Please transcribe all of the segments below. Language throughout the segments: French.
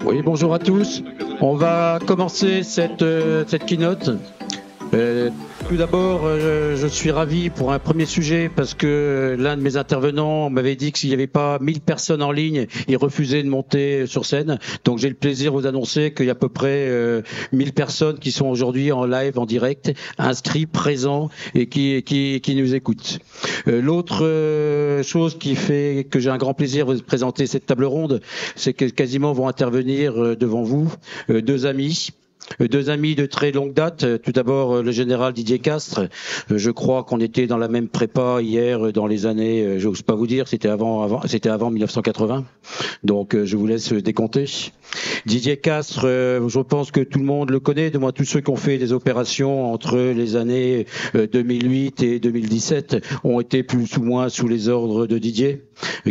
Oui, bonjour à tous. On va commencer cette keynote. Tout d'abord, je suis ravi pour un premier sujet parce que l'un de mes intervenants m'avait dit que s'il n'y avait pas 1000 personnes en ligne, il refusait de monter sur scène. Donc j'ai le plaisir de vous annoncer qu'il y a à peu près 1000 personnes qui sont aujourd'hui en live, en direct, inscrits, présents et qui nous écoutent. L'autre chose qui fait que j'ai un grand plaisir de vous présenter cette table ronde, c'est que quasiment vont intervenir devant vous deux amis. Deux amis de très longue date. Tout d'abord, le général Didier Castres. Je crois qu'on était dans la même prépa hier dans les années, j'ose pas vous dire, c'était avant 1980. Donc, je vous laisse décompter. Didier Castres, je pense que tout le monde le connaît, de moins tous ceux qui ont fait des opérations entre les années 2008 et 2017 ont été plus ou moins sous les ordres de Didier,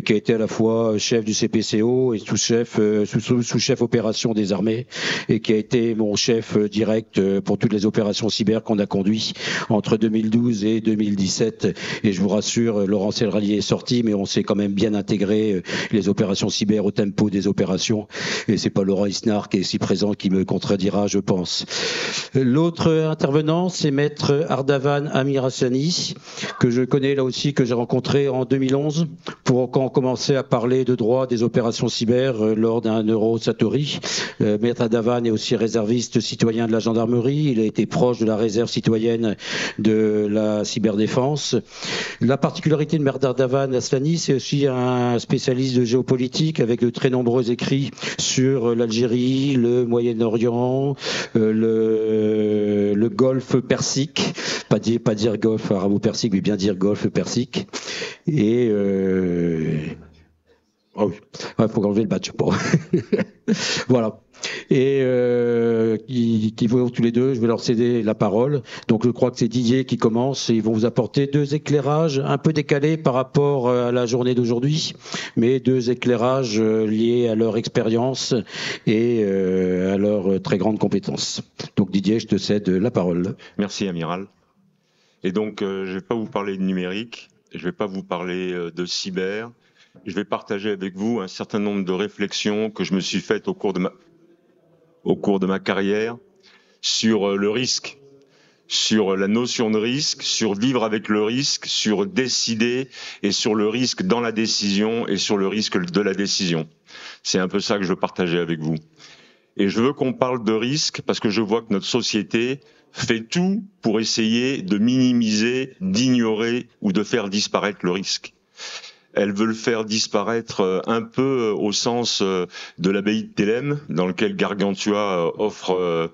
qui a été à la fois chef du CPCO et sous-chef opération des armées, et qui a été mon chef direct pour toutes les opérations cyber qu'on a conduites entre 2012 et 2017. Et je vous rassure, Laurent Selralier est sorti, mais on s'est quand même bien intégré les opérations cyber au tempo des opérations. Et c'est pas Laurent Isnard qui est ici présent qui me contredira, je pense. L'autre intervenant, c'est Maître Ardavan Amirassani, que je connais là aussi, que j'ai rencontré en 2011 pour quand on commençait à parler de droit des opérations cyber lors d'un Eurosatori. Maître Ardavan est aussi réserviste citoyen de la gendarmerie. Il a été proche de la réserve citoyenne de la cyberdéfense. La particularité de Maître Ardavan Asllani, c'est aussi un spécialiste de géopolitique avec de très nombreux écrits sur l'Algérie, le Moyen-Orient, le Golfe Persique, pas dire Golfe arabo-persique, mais bien dire Golfe Persique. Et oh oui, il faut enlever le badge. Bon. Voilà. Et qui vont tous les deux, je vais leur céder la parole. Donc je crois que c'est Didier qui commence et ils vont vous apporter deux éclairages un peu décalés par rapport à la journée d'aujourd'hui, mais deux éclairages liés à leur expérience et à leurs très grandes compétences. Donc Didier, je te cède la parole. Merci Amiral. Et donc je ne vais pas vous parler de numérique, je ne vais pas vous parler de cyber. Je vais partager avec vous un certain nombre de réflexions que je me suis faites au cours de ma carrière sur le risque, sur la notion de risque, sur vivre avec le risque, sur décider et sur le risque dans la décision et sur le risque de la décision. C'est un peu ça que je veux partager avec vous. Et je veux qu'on parle de risque parce que je vois que notre société fait tout pour essayer de minimiser, d'ignorer ou de faire disparaître le risque. Elle veut le faire disparaître un peu au sens de l'abbaye de Thélème, dans lequel Gargantua offre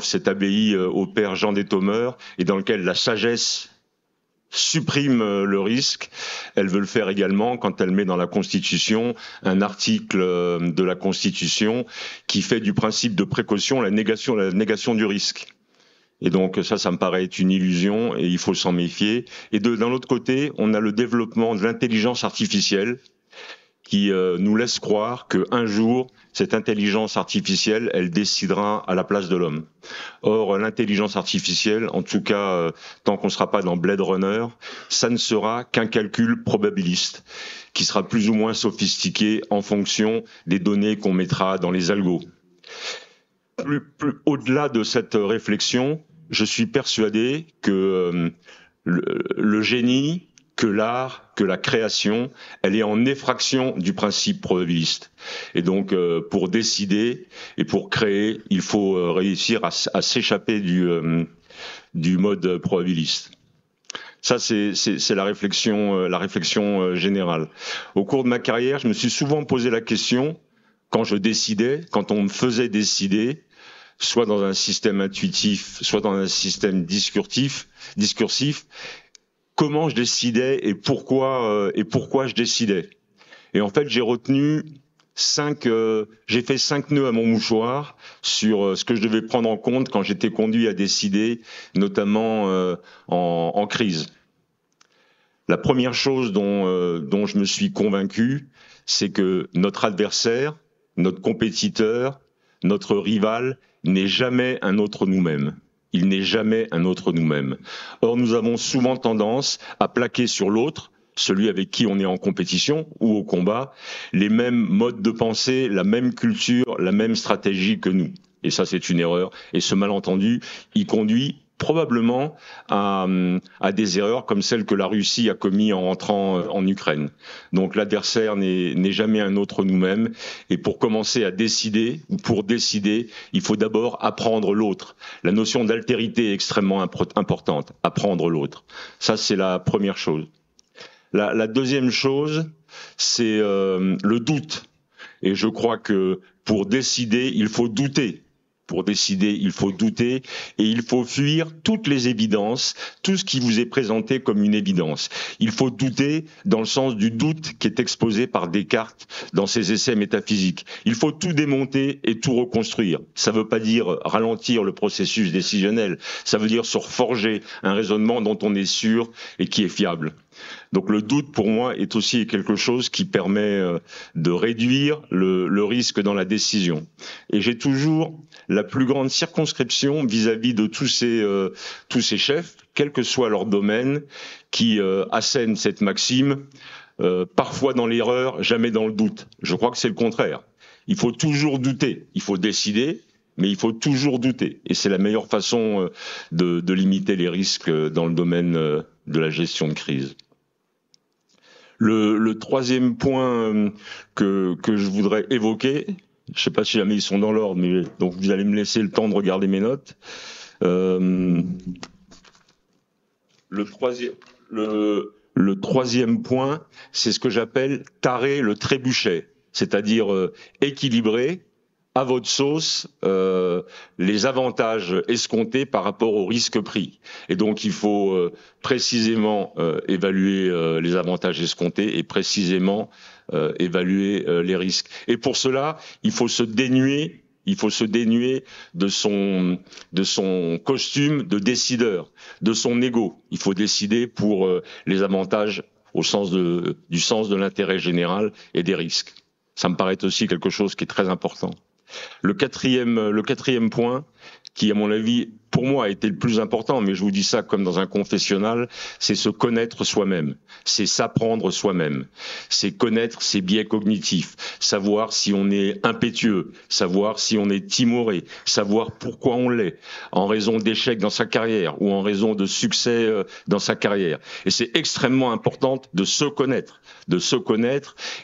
cette abbaye au père Jean des Thomeurs, et dans lequel la sagesse supprime le risque. Elle veut le faire également quand elle met dans la Constitution un article de la Constitution qui fait du principe de précaution la négation du risque. Et donc ça me paraît être une illusion et il faut s'en méfier. Et d'un autre côté, on a le développement de l'intelligence artificielle qui nous laisse croire qu'un jour, cette intelligence artificielle, elle décidera à la place de l'homme. Or, l'intelligence artificielle, en tout cas, tant qu'on ne sera pas dans Blade Runner, ça ne sera qu'un calcul probabiliste qui sera plus ou moins sophistiqué en fonction des données qu'on mettra dans les algos. Au-delà de cette réflexion, je suis persuadé que le génie, que l'art, que la création, elle est en effraction du principe probabiliste. Et donc, pour décider et pour créer, il faut réussir à s'échapper du mode probabiliste. Ça, c'est la réflexion générale. Au cours de ma carrière, je me suis souvent posé la question, quand je décidais, quand on me faisait décider, soit dans un système intuitif, soit dans un système discursif, comment je décidais et pourquoi je décidais. Et en fait, j'ai fait 5 nœuds à mon mouchoir sur ce que je devais prendre en compte quand j'étais conduit à décider, notamment en crise. La première chose dont je me suis convaincu, c'est que notre adversaire, notre compétiteur, notre rival n'est jamais un autre nous-mêmes. Il n'est jamais un autre nous-mêmes. Or, nous avons souvent tendance à plaquer sur l'autre celui avec qui on est en compétition ou au combat, les mêmes modes de pensée, la même culture, la même stratégie que nous. Et ça, c'est une erreur. Et ce malentendu, il conduit probablement à des erreurs comme celles que la Russie a commises en rentrant en Ukraine. Donc l'adversaire n'est jamais un autre nous-mêmes. Et pour commencer à décider, ou pour décider, il faut d'abord apprendre l'autre. La notion d'altérité est extrêmement importante, apprendre l'autre. Ça, c'est la première chose. La deuxième chose, c'est le doute. Et je crois que pour décider, il faut douter. Pour décider, il faut douter et il faut fuir toutes les évidences, tout ce qui vous est présenté comme une évidence. Il faut douter dans le sens du doute qui est exposé par Descartes dans ses essais métaphysiques. Il faut tout démonter et tout reconstruire. Ça ne veut pas dire ralentir le processus décisionnel, ça veut dire se forger un raisonnement dont on est sûr et qui est fiable. Donc le doute, pour moi, est aussi quelque chose qui permet de réduire le risque dans la décision. Et j'ai toujours la plus grande circonscription vis-à-vis de tous ces chefs, quel que soit leur domaine, qui assènent cette maxime, parfois dans l'erreur, jamais dans le doute. Je crois que c'est le contraire. Il faut toujours douter, il faut décider, mais il faut toujours douter. Et c'est la meilleure façon de limiter les risques dans le domaine de la gestion de crise. Le troisième point que je voudrais évoquer, je ne sais pas si jamais ils sont dans l'ordre, mais donc vous allez me laisser le temps de regarder mes notes. Le troisième point, c'est ce que j'appelle tarer le trébuchet, c'est-à-dire équilibrer à votre sauce les avantages escomptés par rapport au risque pris. Et donc il faut précisément évaluer les avantages escomptés et précisément évaluer les risques. Et pour cela, il faut se dénuer de son costume de décideur, de son ego. Il faut décider pour les avantages du sens de l'intérêt général et des risques. Ça me paraît aussi quelque chose qui est très important. Le quatrième point, qui à mon avis, pour moi, a été le plus important, mais je vous dis ça comme dans un confessionnal, c'est se connaître soi-même, c'est s'apprendre soi-même, c'est connaître ses biais cognitifs, savoir si on est impétueux, savoir si on est timoré, savoir pourquoi on l'est, en raison d'échecs dans sa carrière ou en raison de succès dans sa carrière. Et c'est extrêmement important de se connaître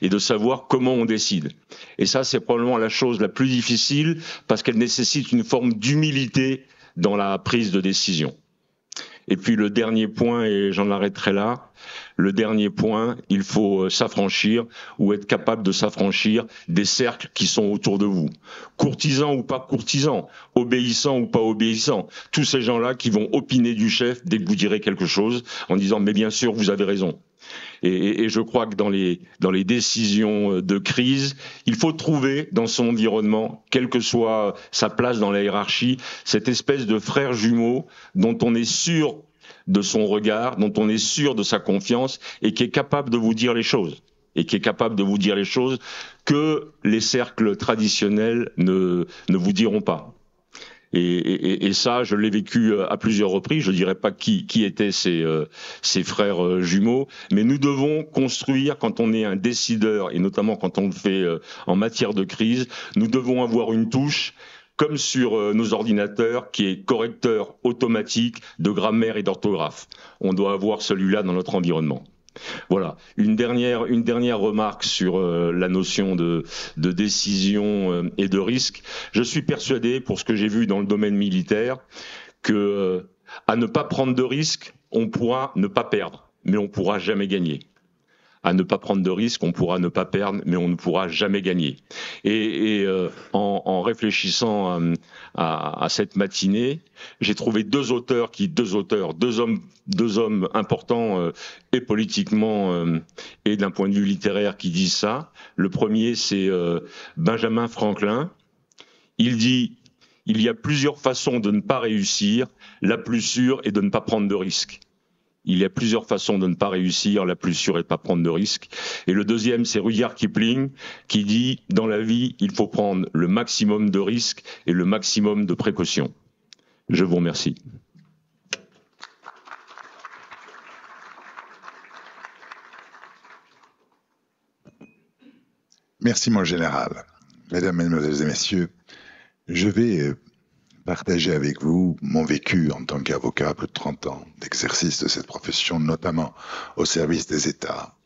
et de savoir comment on décide. Et ça, c'est probablement la chose la plus difficile parce qu'elle nécessite une forme d'humilité dans la prise de décision. Et puis le dernier point, et j'en arrêterai là, le dernier point, il faut s'affranchir ou être capable de s'affranchir des cercles qui sont autour de vous. Courtisans ou pas courtisans, obéissants ou pas obéissants, tous ces gens-là qui vont opiner du chef dès que vous direz quelque chose en disant « mais bien sûr, vous avez raison ». Et je crois que dans les décisions de crise, il faut trouver dans son environnement, quelle que soit sa place dans la hiérarchie, cette espèce de frère jumeau dont on est sûr de son regard, dont on est sûr de sa confiance et qui est capable de vous dire les choses. Et qui est capable de vous dire les choses que les cercles traditionnels ne vous diront pas. Et ça, je l'ai vécu à plusieurs reprises. Je ne dirais pas qui étaient ces frères jumeaux, mais nous devons construire, quand on est un décideur, et notamment quand on le fait en matière de crise, nous devons avoir une touche, comme sur nos ordinateurs, qui est correcteur automatique de grammaire et d'orthographe. On doit avoir celui-là dans notre environnement. Voilà. Une dernière remarque sur la notion de décision et de risque. Je suis persuadé, pour ce que j'ai vu dans le domaine militaire, que à ne pas prendre de risque, on pourra ne pas perdre, mais on pourra jamais gagner. À ne pas prendre de risque, on pourra ne pas perdre, mais on ne pourra jamais gagner. Et en réfléchissant à cette matinée, j'ai trouvé deux hommes importants et politiquement et d'un point de vue littéraire qui disent ça. Le premier, c'est Benjamin Franklin. Il dit « Il y a plusieurs façons de ne pas réussir, la plus sûre est de ne pas prendre de risque ». Il y a plusieurs façons de ne pas réussir, la plus sûre est de ne pas prendre de risques. Et le deuxième, c'est Rudyard Kipling, qui dit « Dans la vie, il faut prendre le maximum de risques et le maximum de précautions ». Je vous remercie. Merci, mon général. Mesdames, Mesdemoiselles et Messieurs, je vais partager avec vous mon vécu en tant qu'avocat, plus de 30 ans d'exercice de cette profession, notamment au service des États,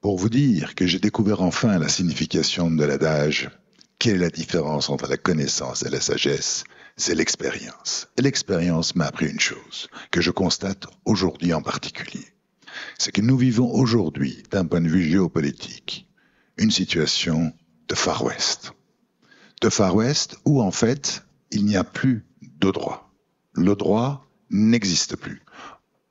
pour vous dire que j'ai découvert enfin la signification de l'adage « Quelle est la différence entre la connaissance et la sagesse ?» C'est l'expérience. Et l'expérience m'a appris une chose, que je constate aujourd'hui en particulier. C'est que nous vivons aujourd'hui, d'un point de vue géopolitique, une situation de Far West. De Far West où, en fait, il n'y a plus de droit. Le droit n'existe plus.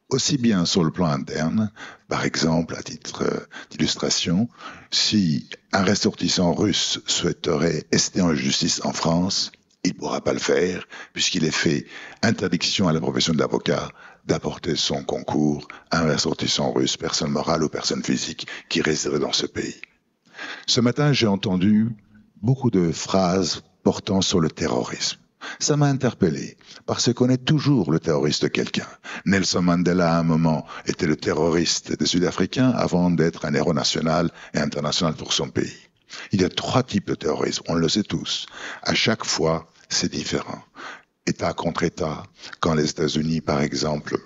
Aussi bien sur le plan interne, par exemple, à titre d'illustration, si un ressortissant russe souhaiterait rester en justice en France, il ne pourra pas le faire, puisqu'il est fait interdiction à la profession de l'avocat d'apporter son concours à un ressortissant russe, personne morale ou personne physique, qui résiderait dans ce pays. Ce matin, j'ai entendu beaucoup de phrases portant sur le terrorisme. Ça m'a interpellé, parce qu'on est toujours le terroriste de quelqu'un. Nelson Mandela, à un moment, était le terroriste des Sud-Africains avant d'être un héros national et international pour son pays. Il y a 3 types de terrorisme, on le sait tous. À chaque fois, c'est différent. État contre État, quand les États-Unis, par exemple,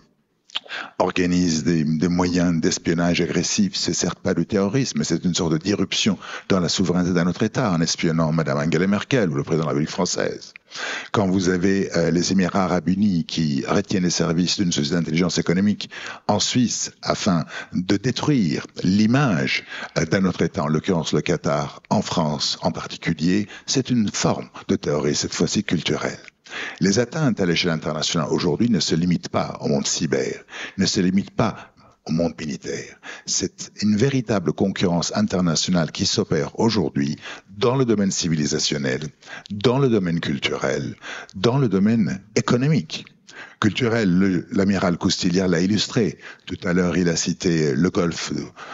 organisent des moyens d'espionnage agressifs, c'est certes pas du terrorisme, mais c'est une sorte d'irruption dans la souveraineté d'un autre État, en espionnant Madame Angela Merkel ou le président de la République française. Quand vous avez les Émirats arabes unis qui retiennent les services d'une société d'intelligence économique en Suisse afin de détruire l'image d'un autre État, en l'occurrence le Qatar, en France en particulier, c'est une forme de terrorisme, cette fois-ci culturelle. Les atteintes à l'échelle internationale aujourd'hui ne se limitent pas au monde cyber, ne se limitent pas au monde militaire. C'est une véritable concurrence internationale qui s'opère aujourd'hui dans le domaine civilisationnel, dans le domaine culturel, dans le domaine économique. Culturel, l'amiral Coustilliard l'a illustré. Tout à l'heure, il a cité le golfe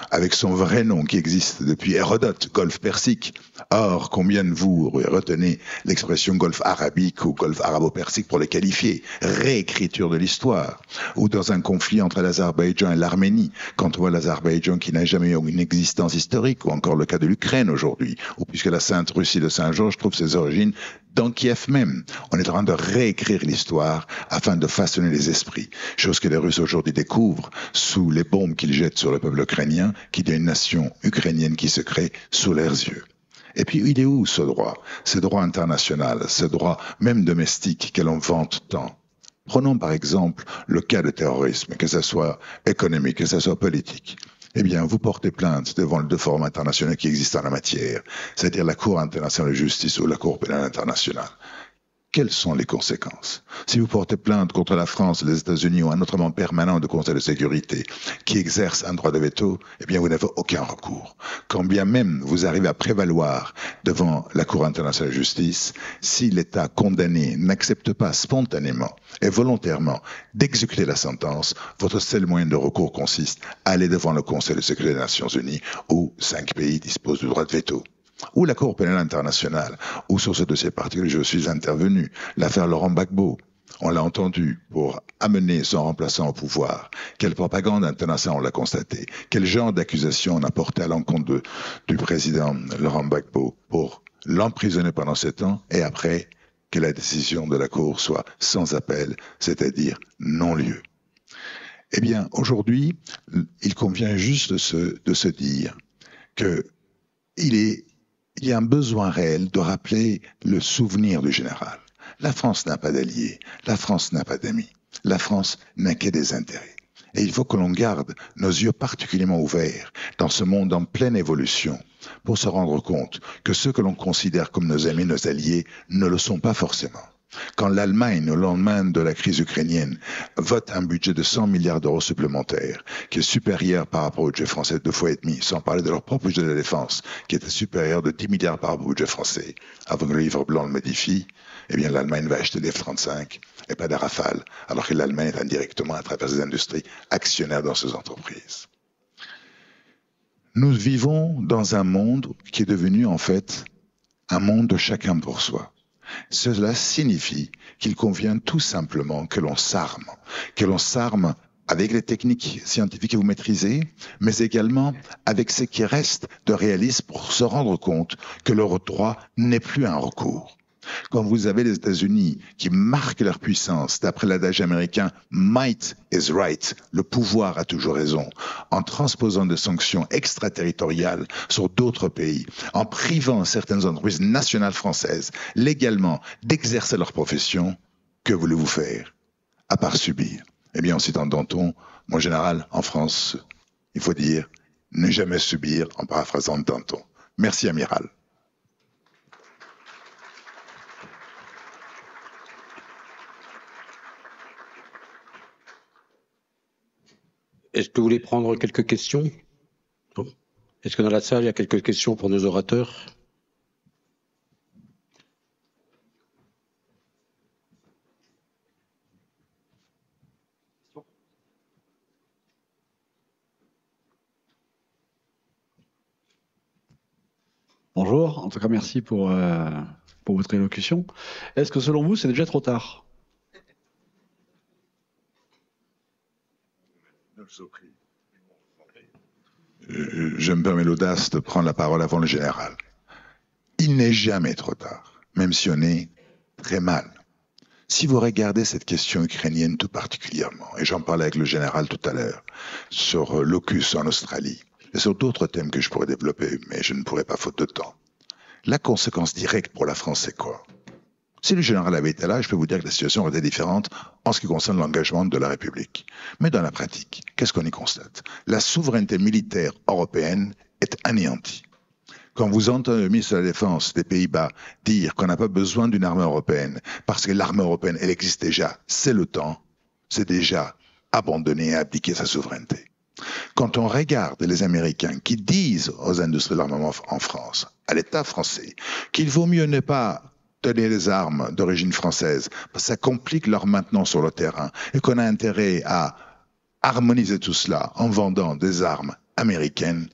avec son vrai nom qui existe depuis Hérodote, golfe persique. Or, combien de vous retenez l'expression golfe arabique ou golfe arabo-persique pour le qualifier? Réécriture de l'histoire. Ou dans un conflit entre l'Azerbaïdjan et l'Arménie, quand on voit l'Azerbaïdjan qui n'a jamais eu une existence historique, ou encore le cas de l'Ukraine aujourd'hui, ou puisque la Sainte Russie de Saint-Georges trouve ses origines dans Kiev même. On est en train de réécrire l'histoire afin de façonner les esprits. Chose que les Russes aujourd'hui découvrent sous les bombes qu'ils jettent sur le peuple ukrainien, qu'il y a une nation ukrainienne qui se crée sous leurs yeux. Et puis, il est où ce droit? Ce droit international, ce droit même domestique que l'on vante tant. Prenons par exemple le cas de terrorisme, que ce soit économique, que ce soit politique. Eh bien, vous portez plainte devant les 2 forums internationaux qui existent en la matière, c'est-à-dire la Cour internationale de justice ou la Cour pénale internationale. Quelles sont les conséquences? Si vous portez plainte contre la France, les États-Unis ou un autre membre permanent du Conseil de sécurité qui exerce un droit de veto, eh bien, vous n'avez aucun recours. Quand bien même vous arrivez à prévaloir devant la Cour internationale de justice, si l'État condamné n'accepte pas spontanément et volontairement d'exécuter la sentence, votre seul moyen de recours consiste à aller devant le Conseil de sécurité des Nations Unies où 5 pays disposent du droit de veto. Ou la Cour pénale internationale, où sur ce dossier particulier je suis intervenu, l'affaire Laurent Gbagbo. On l'a entendu pour amener son remplaçant au pouvoir. Quelle propagande internationale on l'a constaté. Quel genre d'accusation on a porté à l'encontre du président Laurent Gbagbo pour l'emprisonner pendant 7 ans et après que la décision de la Cour soit sans appel, c'est-à-dire non-lieu. Eh bien, aujourd'hui, il convient juste de se dire que il y a un besoin réel de rappeler le souvenir du général. La France n'a pas d'alliés, la France n'a pas d'amis, la France n'a que des intérêts. Et il faut que l'on garde nos yeux particulièrement ouverts dans ce monde en pleine évolution pour se rendre compte que ceux que l'on considère comme nos amis, nos alliés, ne le sont pas forcément. Quand l'Allemagne, au lendemain de la crise ukrainienne, vote un budget de 100 milliards d'euros supplémentaires, qui est supérieur par rapport au budget français de 2,5 fois, sans parler de leur propre budget de la défense, qui était supérieur de 10 milliards par rapport au budget français, avant que le livre blanc le modifie, eh bien l'Allemagne va acheter des F-35 et pas des Rafales, alors que l'Allemagne est indirectement, à travers ses industries, actionnaire dans ces entreprises. Nous vivons dans un monde qui est devenu en fait un monde de chacun pour soi. Cela signifie qu'il convient tout simplement que l'on s'arme avec les techniques scientifiques que vous maîtrisez, mais également avec ce qui reste de réalisme pour se rendre compte que le droit n'est plus un recours. Quand vous avez les États-Unis qui marquent leur puissance, d'après l'adage américain « might is right », le pouvoir a toujours raison, en transposant des sanctions extraterritoriales sur d'autres pays, en privant certaines entreprises nationales françaises légalement d'exercer leur profession, que voulez-vous faire, à part subir? Eh bien, en citant Danton, mon général, en France, il faut dire « ne jamais subir » en paraphrasant Danton. Merci, amiral. Est-ce que vous voulez prendre quelques questions? Est-ce que dans la salle, il y a quelques questions pour nos orateurs? Bonjour, en tout cas merci pour votre élocution. Est-ce que selon vous, c'est déjà trop tard? Je me permets l'audace de prendre la parole avant le général. Il n'est jamais trop tard, même si on est très mal. Si vous regardez cette question ukrainienne tout particulièrement, et j'en parlais avec le général tout à l'heure, sur l'AUKUS en Australie, et sur d'autres thèmes que je pourrais développer, mais je ne pourrais pas faute de temps, la conséquence directe pour la France, c'est quoi? Si le général avait été là, je peux vous dire que la situation aurait été différente en ce qui concerne l'engagement de la République. Mais dans la pratique, qu'est-ce qu'on y constate? La souveraineté militaire européenne est anéantie. Quand vous entendez le ministre de la Défense des Pays-Bas dire qu'on n'a pas besoin d'une armée européenne parce que l'armée européenne, elle existe déjà, c'est le temps, c'est déjà abandonner et abdiquer sa souveraineté. Quand on regarde les Américains qui disent aux industries de l'armement en France, à l'État français, qu'il vaut mieux ne pas donner des armes d'origine française, parce que ça complique leur maintenance sur le terrain, et qu'on a intérêt à harmoniser tout cela en vendant des armes américaines,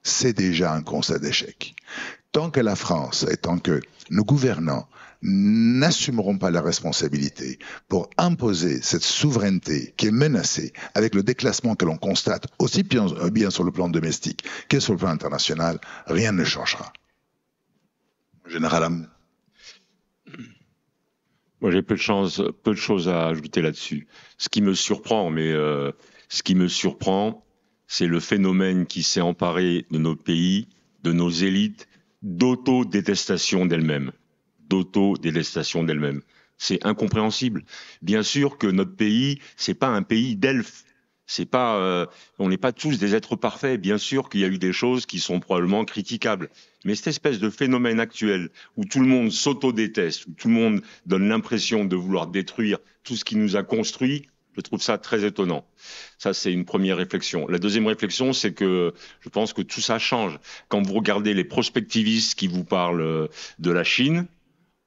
c'est déjà un constat d'échec. Tant que la France et tant que nos gouvernants n'assumeront pas la responsabilité pour imposer cette souveraineté qui est menacée avec le déclassement que l'on constate aussi bien sur le plan domestique que sur le plan international, rien ne changera. Général. Moi, j'ai peu de choses à ajouter là-dessus. Ce qui me surprend, c'est le phénomène qui s'est emparé de nos pays, de nos élites, d'autodétestation d'elles-mêmes. C'est incompréhensible. Bien sûr que notre pays, c'est pas un pays d'elfes. On n'est pas tous des êtres parfaits. Bien sûr qu'il y a eu des choses qui sont probablement critiquables. Mais cette espèce de phénomène actuel où tout le monde s'auto-déteste, où tout le monde donne l'impression de vouloir détruire tout ce qui nous a construit, je trouve ça très étonnant. Ça, c'est une première réflexion. La deuxième réflexion, c'est que je pense que tout ça change. Quand vous regardez les prospectivistes qui vous parlent de la Chine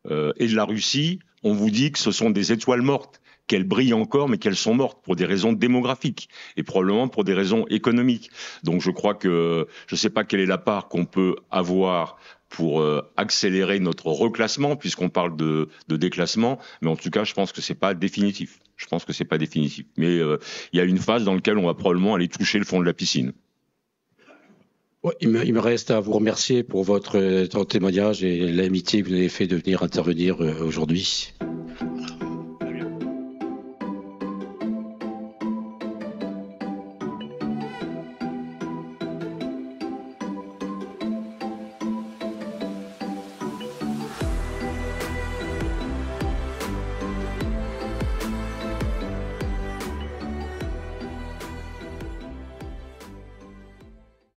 et de la Russie, on vous dit que ce sont des étoiles mortes, qu'elles brillent encore, mais qu'elles sont mortes pour des raisons démographiques et probablement pour des raisons économiques. Donc je crois que je ne sais pas quelle est la part qu'on peut avoir pour accélérer notre reclassement, puisqu'on parle de déclassement, mais en tout cas, je pense que c'est pas définitif. Mais il y a une phase dans laquelle on va probablement aller toucher le fond de la piscine. Ouais, il me reste à vous remercier pour votre témoignage et l'amitié que vous avez fait de venir intervenir aujourd'hui.